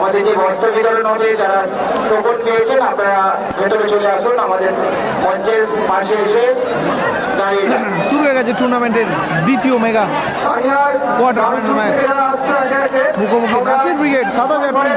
আমাদের যে বস্ত্র বিতরণ হবে, যারা টোকন পেয়েছেন আপনারা ভেতরে চলে আসুন, আমাদের মঞ্চের পাশে এসে দাঁড়িয়ে যান। শুরু হয়ে গেছে টুর্নামেন্টের দ্বিতীয় মেগা কোয়ার্টার ফাইনাল ম্যাচ। মুখোমুখি নাসির ব্রিগেড সাদা জার্সি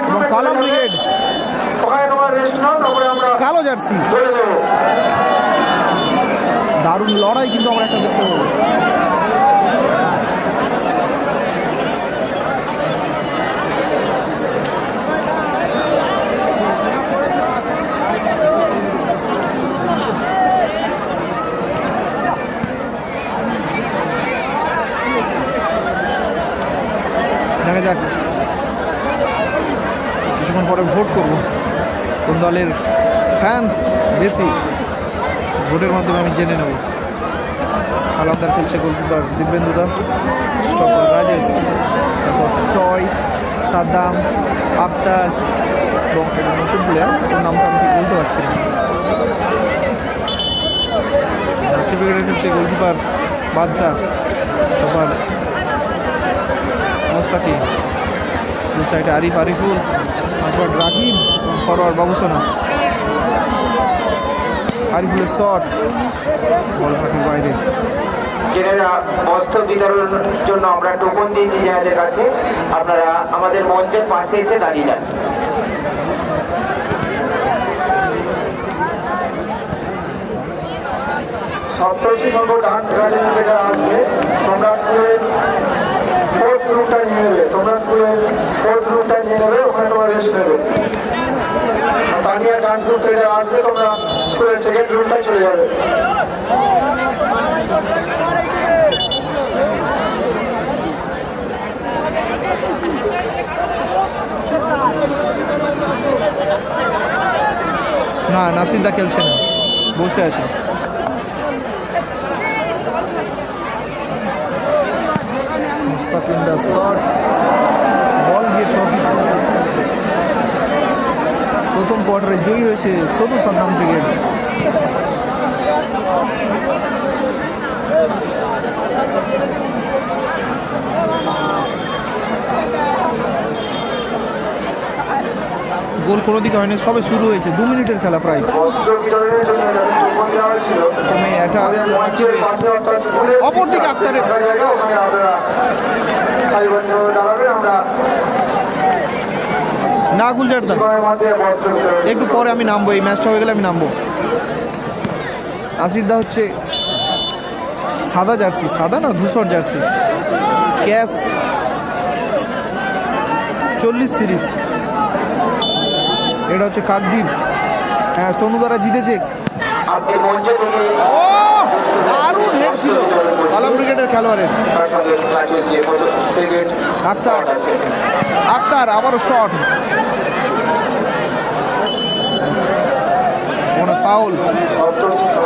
এবং কালাম ব্রিগেড কালো জার্সি। দারুণ লড়াই কিন্তু আমরা একটা দেখতে পাবো। দেখা যাক, কিছুক্ষণ পরে ভোট করব কোন দলের ফ্যান্স বেশি, ভোটের মাধ্যমে আমি জেনে নেব। কালামদার খেলছে, গোলকিপার দিব্যেন্দুদা, স্টপার রাজেশ, তারপর টয়, সাদ্দাম, আফতার এবং নতুন প্লেয়ার, ওর নামটা আমি ঠিক বলতে পারছি না। নাসির ব্রিগেডের খেলছে গোলকিপার বাদশা, স্টপার মোস্তাকি, দু সাইডে আরিফ আরিফুল, পাসওয়ার্ড রাকিব, ফরওয়ার্ড বাবুসোনা। আরিফুলের শট, বল মাঠের বাইরে। যারা বস্ত্র বিতরণের জন্য আমরা টোকন দিয়েছি যাদের কাছে, আপনারা আমাদের মঞ্চের পাশে এসে দাঁড়িয়ে যান। সপ্তর্ষি সংঘ ডান্স একাডেমি থেকে আসবে, তোমরা স্কুলের ফোর্থ রুমটা নিয়ে নেবে, ওখানে তোমরা রেস্ট নেবে। তানিয়া ডান্স গ্রুপ থেকে যারা আসবে, তোমরা স্কুলের সেকেন্ড রুমটায় চলে যাবে। না, নাসিরদা খেলছে না, বসে আছে। মুস্তাফিন্দা শট, বল গিয়ে ট্রফি। প্রথম কোয়ার্টারে জয়ী হয়েছে সোনু সাদ্দাম ব্রিগেড। গোল কোনো দিকে হয়নি, সবে শুরু হয়েছে, 2 মিনিটের খেলা প্রায়। অপরদিকে আক্তারের না, গুলজারদা একটু পরে আমি নামবো, এই ম্যাচটা হয়ে গেলে আমি নামবো। নাসিরদা হচ্ছে সাদা জার্সি, সাদা না ধূসর জার্সি, ক্যাশ 40-30। এটা হচ্ছে কাকদ্বীপ, হ্যাঁ সোনু দ্বারা জিতেছে। ও দারুণ হেড ছিল কালাম ব্রিগেডের খেলোয়াড়ের। আক্তার আবারও শট, ফাউল।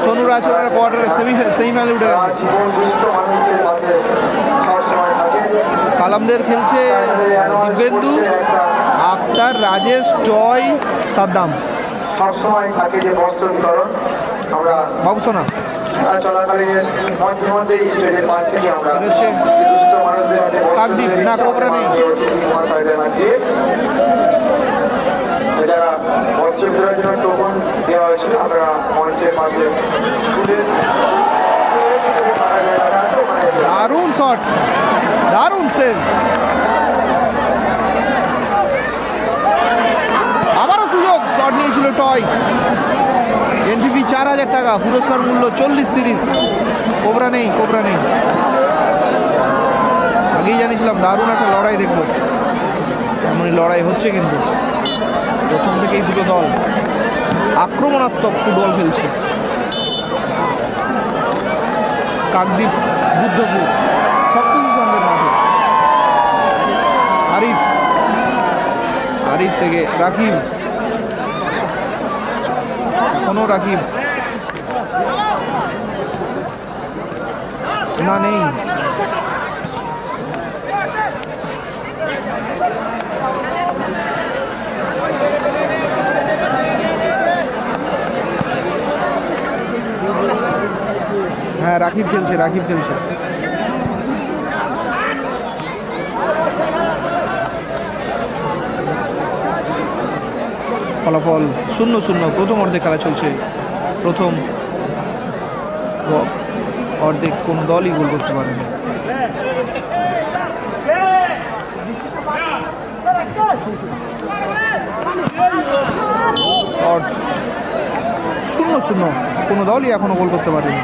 সোনুর আছে কোয়ার্টারে সেমিফাইনালে উঠে গেছে। কালামদের খেলছে দিব্যেন্দু, আক্তার, রাজেশ, টয়, সাদ্দাম। সবসময় থাকে যে বস্ত্র বিতরণ, আমরা বাবুসোনা কাকদ্বীপ না, কোবরা নেই। যারা বস্ত্র বিতরণের জন্য টোকন দেওয়া হয়েছিল, আমরা মঞ্চের পাশে স্কুলের দারুণ শট, দারুণ সেভ। আবারও সুযোগ, শট নিয়েছিল টয়। এনটিভি 4000 টাকা, পুরস্কার মূল্য 40-30। কোবরা নেই, কোবরা নেই। আগেই জানিয়েছিলাম দারুণ একটা লড়াই দেখবো, এমনই লড়াই হচ্ছে কিন্তু। প্রথম থেকেই দুটো দল আক্রমণাত্মক ফুটবল খেলছে। কাকদ্বীপ বুদ্ধপুর সপ্তদশ সঙ্গের মাঠে। আরিফ থেকে রাকিব, কোনো রাকিব না, নেই। হ্যাঁ রাকিব খেলছে, রাকিব খেলছে। ফলাফল 0-0। প্রথম অর্ধে খেলা চলছে। প্রথম অর্ধেক কোনো দলই গোল করতে পারেনি। শট 0-0, কোনো দলই এখনো গোল করতে পারেনি।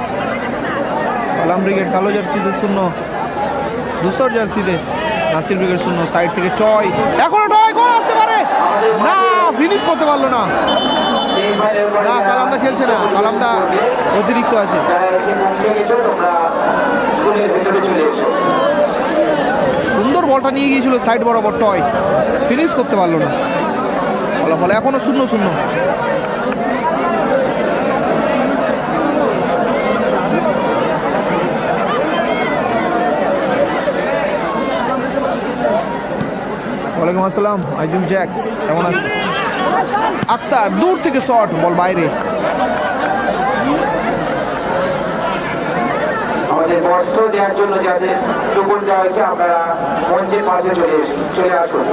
কালাম ব্রিগেড কালো জার্সিতে 0, ধূসর জার্সিতে নাসির ব্রিগেড 0। সাইড থেকে টয়, এখনো টয়, গোল আসতে পারে না, ফিনিশ করতে পারলো না। না, কালামদা খেলছে না, কালামদা অতিরিক্ত আছে। সুন্দর বলটা নিয়ে গিয়েছিল সাইড বরাবর, টয় ফিনিশ করতে পারলো না। ফলাফল এখনো 0-0। ওয়ালাইকুম আসসালাম আইজুল জ্যাক্স, কেমন আছেন? আক্তার দূর থেকে শট, বল বাইরে। আমাদের বস্ত্র দেওয়ার জন্য যাদের টুকুন দেওয়া হয়েছে আপনারা মঞ্চের পাশে চলে আসুন।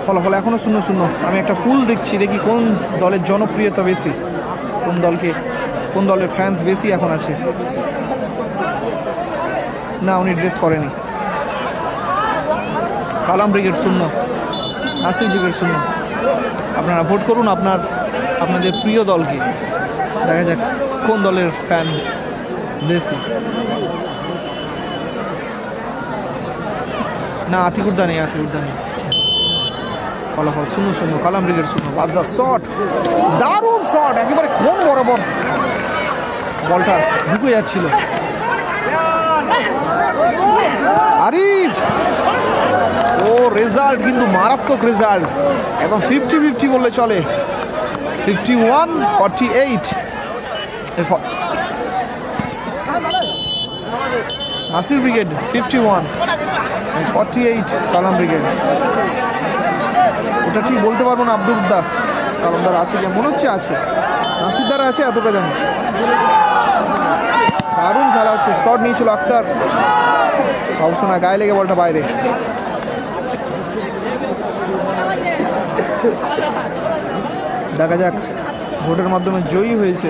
ফলাফল এখনো 0-0। আমি একটা পুল দেখছি, দেখি কোন দলের জনপ্রিয়তা বেশি, কোন দলের ফ্যান্স বেশি এখন আছে। না, উনি ড্রেস করেনি। কালাম ব্রিগেড 0, নাসির ব্রিগেড 0। আপনারা ভোট করুন আপনাদের প্রিয় দলকে, দেখা যাক কোন দলের ফ্যান বেশি। না, আতিকুদ্দা নেই। ফলাফল 0-0, কালাম ব্রিগেড 0। বাদশা শট, দারুণ শট, একেবারে কোন বরাবর বলটা ঢুকে যাচ্ছিল। আরিফ, ও রেজাল্ট কিন্তু মারাত্মক রেজাল্ট, এবং 50-50 বললে চলে। 51-48 নাসির ব্রিগেড, 51-48 কালাম ব্রিগেড। ওটা ঠিক বলতে পারবো না, আব্দুদ্দা কালামদার আছে, যে মনে হচ্ছে আছে, নাসিরদার আছে, এতটা জানি। দারুণ খেলা হচ্ছে, শট নিয়েছিল আক্তার, অবশ্য না, গায়ে লেগে বলটা বাইরে। দেখা যাক ভোটের মাধ্যমে জয়ী হয়েছে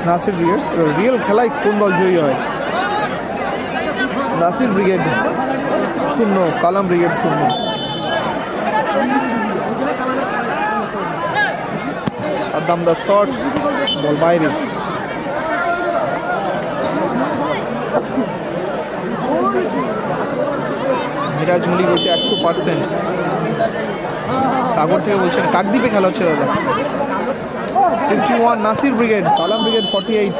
নাসির ব্রিগেড। রিয়েল খেলায় কোন দল জয়ী হয়? নাসির ব্রিগেড 0, কালাম ব্রিগেড 0। সাদ্দাম দা শট, বল বাইরে। মিরাজ মল্লিক বলছে 100%। সাগর থেকে বলছেন কাকদ্বীপে খেলা হচ্ছে দাদা। 51 নাসির ব্রিগেড, কালাম ব্রিগেড 48।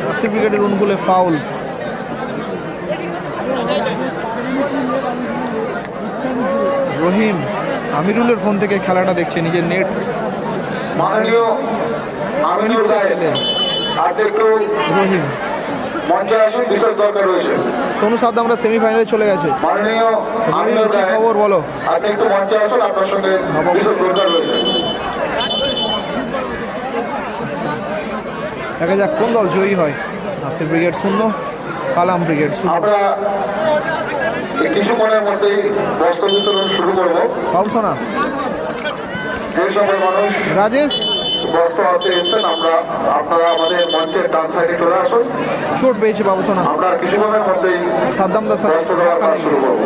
নাসির ব্রিগেডের অনুকূলে ফাউল। রহিম আমিরুলের ফোন থেকে খেলাটা দেখছে, নিজের নেট। মাননীয় আমিনুল ছেলে রহিম, মঞ্চে আসুন, বিশেষ দরকার রয়েছে। সোনু সাদ্দামরা সেমিফাইনালে চলে গেছে। মাননীয় আমিনুল কি খবর বলো? আপনি একটু মঞ্চে আসুন, আপনার সঙ্গে বিশেষ দরকার রয়েছে। দেখা যাক কোন দল জয়ী হয়। নাসির ব্রিগেড 0, কালাম ব্রিগেড 0। আমরা কিছুক্ষণের মধ্যেই বস্ত্র বিতরণ শুরু করবো। ভাবছো না যে সকল মানুষ রাজেশ বস্ত্র হাতে এসছেন, আপনারা আমাদের মঞ্চের ডান সাইডে চলে আসুন। চোট পেয়েছে বাবুসোনা। আমরা কিছুক্ষণের মধ্যেই সাদ্দাম দা বস্ত্র দেওয়ার কাজ শুরু করবো।